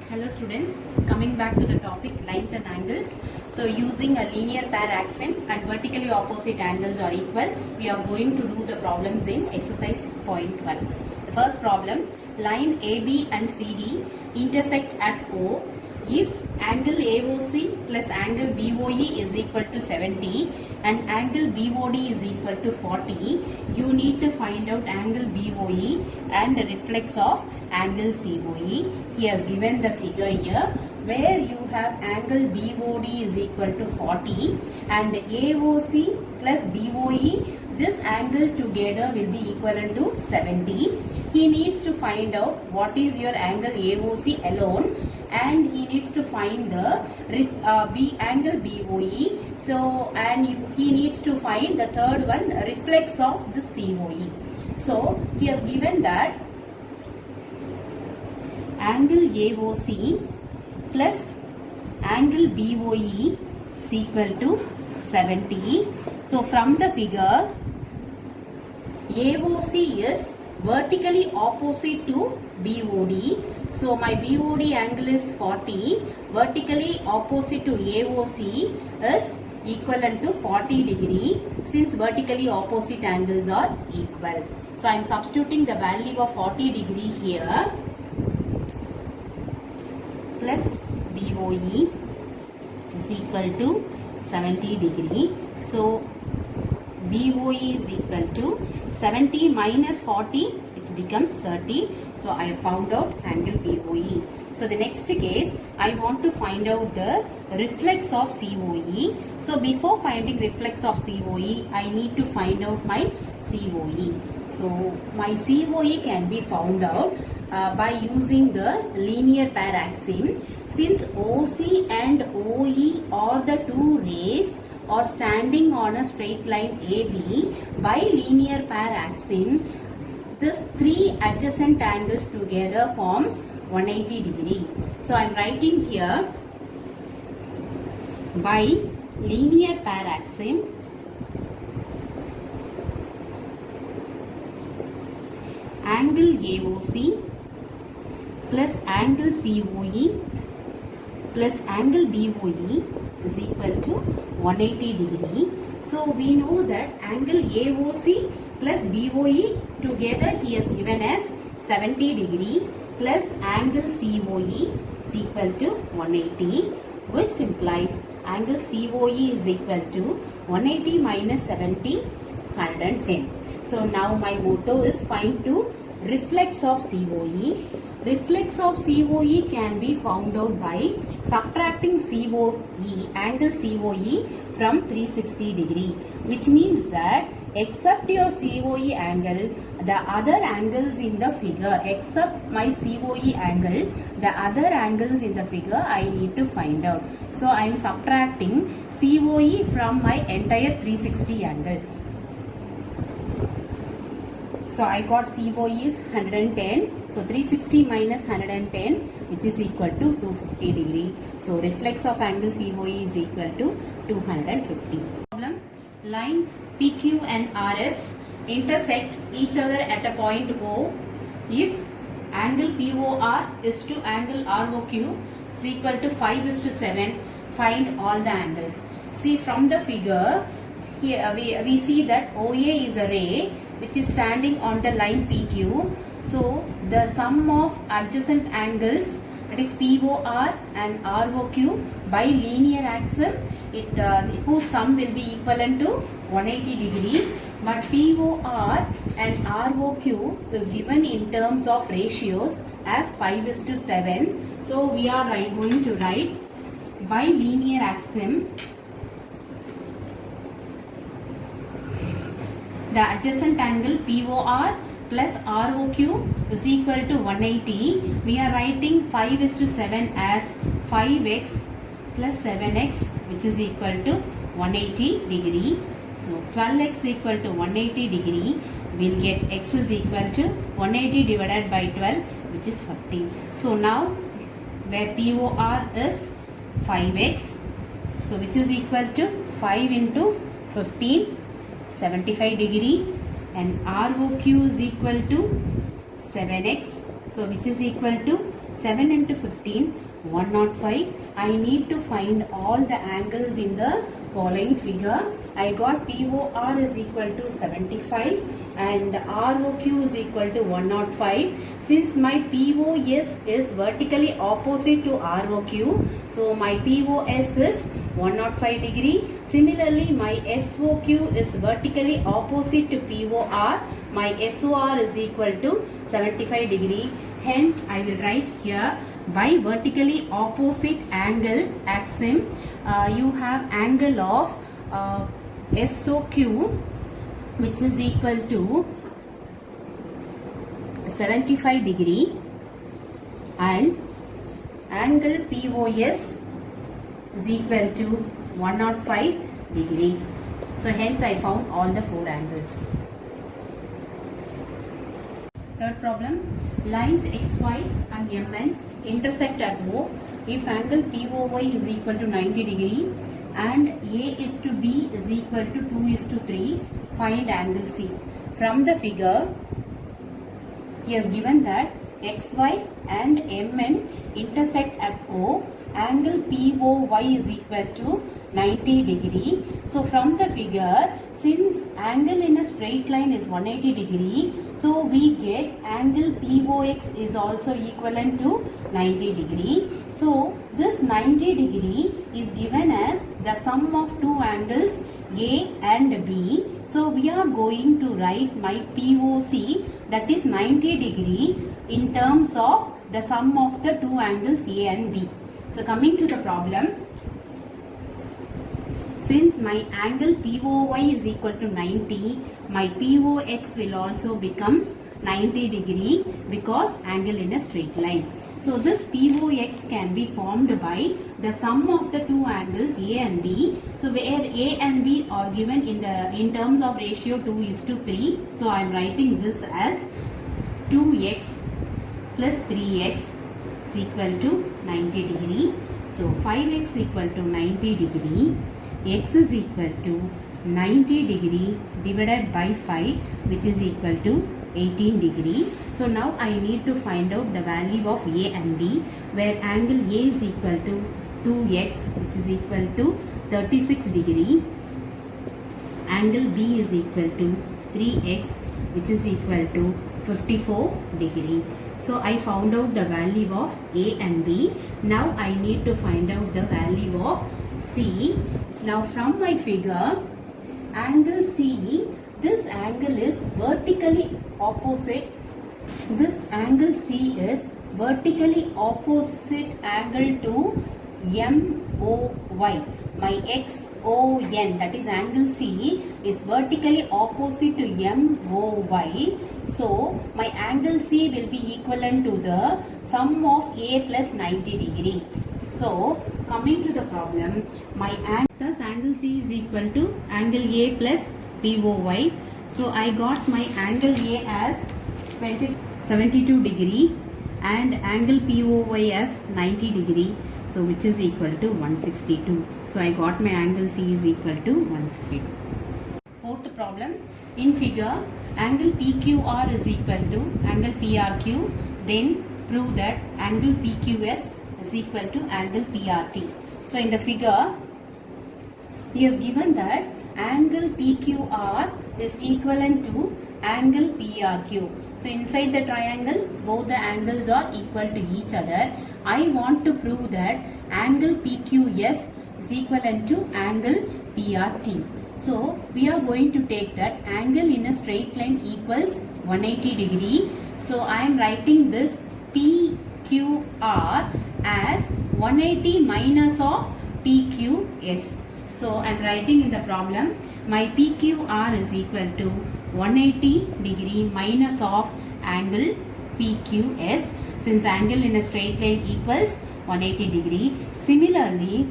Hello students, coming back to the topic lines and angles. So using a linear pair axiom and vertically opposite angles are equal, we are going to do the problems in exercise 6.1. The first problem, line AB and CD intersect at O if angle AOC plus angle BOE is equal to 70 and angle BOD is equal to 40, you need to find out angle BOE and the reflex of angle COE. He has given the figure here where you have angle BOD is equal to 40 and AOC plus BOE, this angle together will be equivalent to 70. He needs to find out what is your angle AOC alone and he needs to find the angle BOE. So, and he needs to find the third one, reflex of the COE. So, he has given that angle AOC plus angle BOE is equal to 70. So, from the figure, AOC is vertically opposite to BOD. So, my BOD angle is 40. Vertically opposite to AOC is equivalent to 40 degree since vertically opposite angles are equal. So, I am substituting the value of 40 degree here plus BOE is equal to 70 degree. So, BOE is equal to 70 minus 40, it becomes 30. So, I have found out angle BOE. So, the next case, I want to find out the reflex of COE. So, before finding reflex of COE, I need to find out my COE. So, my COE can be found out by using the linear pair axiom. Since OC and OE are the two rays or standing on a straight line AB, by linear pair axiom, these three adjacent angles together forms 180 degree. So, I am writing here by linear pair axiom, angle AOC plus angle COE plus angle BOE is equal to 180 degree. So, we know that angle AOC plus BOE together he has given as 70 degree plus angle COE is equal to 180, which implies angle COE is equal to 180 minus 70, 110. So, now my motto is find to reflex of COE. Reflex of COE can be found out by subtracting COE, angle COE from 360 degree, which means that except your COE angle, the other angles in the figure, except my COE angle, the other angles in the figure I need to find out. So, I am subtracting COE from my entire 360 angle. So, I got COE is 110. So, 360 minus 110 which is equal to 250 degree. So, reflex of angle COE is equal to 250. Problem. Lines PQ and RS intersect each other at a point O if angle POR is to angle ROQ is equal to 5:7. Find all the angles. See from the figure, here we see that OA is a ray which is standing on the line PQ. So, the sum of adjacent angles, that is POR and ROQ by linear axiom, whose sum will be equivalent to 180 degree. But POR and ROQ is given in terms of ratios as 5:7. So, we are going to write by linear axiom the adjacent angle POR plus ROQ is equal to 180. We are writing 5:7 as 5x plus 7x which is equal to 180 degree. So, 12x equal to 180 degree. We will get x is equal to 180 divided by 12 which is 15. So, now where POR is 5x. So, which is equal to 5 into 15, 75 degree, and ROQ is equal to 7x. So which is equal to 7 into 15, 105. I need to find all the angles in the following figure. I got POR is equal to 75 and ROQ is equal to 105. Since my POS is vertically opposite to ROQ, so my POS is 105 degree. Similarly, my SOQ is vertically opposite to POR. My SOR is equal to 75 degree. Hence, I will write here by vertically opposite angle axiom, you have angle of SOQ which is equal to 75 degree and angle POS is equal to 105 degree. So hence I found all the four angles. Third problem, lines XY and MN intersect at O if angle POY is equal to 90 degree and A is to B is equal to 2 is to 3, find angle C. From the figure, he has given that XY and MN intersect at O, angle POY is equal to 90 degree. So from the figure, since angle in a straight line is 180 degree, so we get angle POX is also equivalent to 90 degree. So this 90 degree is given as the sum of two angles A and B. So we are going to write my POC, that is 90 degree, in terms of the sum of the two angles A and B. So coming to the problem, since my angle POY is equal to 90, my POX will also becomes 90 degree because angle in a straight line. So this POX can be formed by the sum of the two angles A and B. So where A and B are given in terms of ratio 2 is to 3. So I am writing this as 2x plus 3x is equal to 90 degree. So 5x equal to 90 degree. X is equal to 90 degree divided by 5, which is equal to 18 degree. So now I need to find out the value of A and B, where angle A is equal to 2x, which is equal to 36 degree. Angle B is equal to 3x, which is equal to 54 degree. So I found out the value of A and B. Now I need to find out the value of C. Now from my figure, angle C, this angle is vertically opposite. This angle C is vertically opposite angle to MOY. My XON, that is angle C, is vertically opposite to MOY. So my angle C will be equivalent to the sum of A plus 90 degree. So coming to the problem, my angle C is equal to angle A plus POY. So I got my angle A as 72 degree and angle POY as 90 degree. So which is equal to 162. So I got my angle C is equal to 162. Fourth problem, in figure, angle PQR is equal to angle PRQ. Then prove that angle PQS is equal to angle PRT. So in the figure, he has given that angle PQR is equivalent to angle PRQ. So inside the triangle, both the angles are equal to each other. I want to prove that angle PQS is equivalent to angle PRT. So we are going to take that angle in a straight line equals 180 degree. So I am writing this PQR as 180 minus of PQS. So I am writing in the problem, my PQR is equal to 180 degree minus of angle PQS, since angle in a straight line equals 180 degree. Similarly,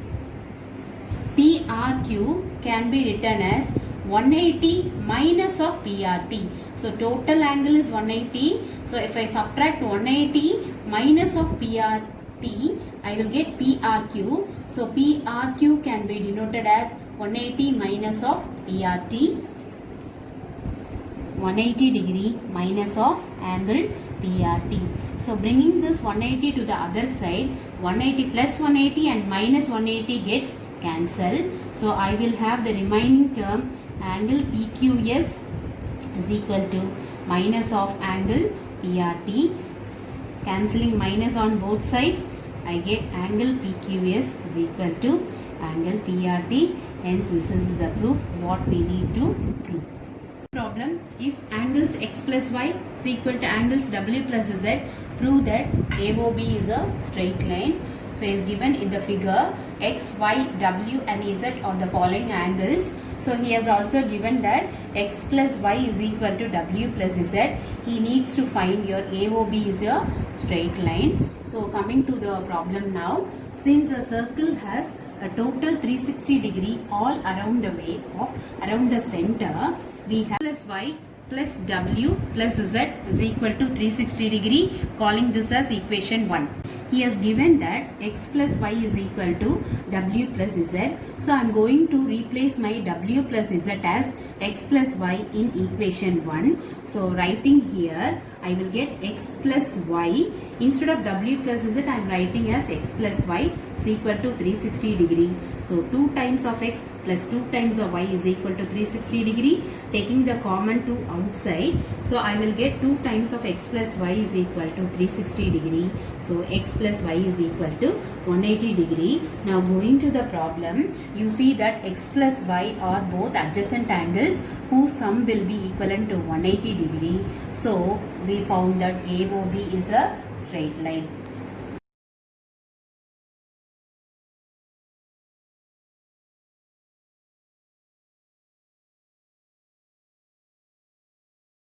PRQ can be written as 180 minus of PRT. So total angle is 180. So if I subtract 180 minus of PRT, I will get PRQ. So PRQ can be denoted as 180 minus of PRT. 180 degree minus of angle PRT. So bringing this 180 to the other side, 180 plus 180 and minus 180 gets cancelled. So I will have the remaining term angle PQS is equal to minus of angle PRT. Cancelling minus on both sides, I get angle PQS is equal to angle PRT. Hence this is the proof what we need to prove. Problem, if angles x plus y is equal to angles w plus z, prove that AOB is a straight line. So is given in the figure x, y, w and z are the following angles. So he has also given that x plus y is equal to w plus z. He needs to find your AOB is a straight line. So coming to the problem now, since a circle has a total 360 degree all around the way of around the center, we have plus y plus w plus z is equal to 360 degree, calling this as equation 1. He has given that x plus y is equal to w plus z. So I am going to replace my w plus z as x plus y in equation 1. So writing here, I will get x plus y. Instead of w plus z, I am writing as x plus y is equal to 360 degree. So 2 times of x plus 2 times of y is equal to 360 degree. Taking the common 2 outside, so I will get 2 times of x plus y is equal to 360 degree. So x plus y is equal to 180 degree. Now going to the problem, you see that x plus y are both adjacent angles whose sum will be equivalent to 180 degree. So we found that AOB is a straight line.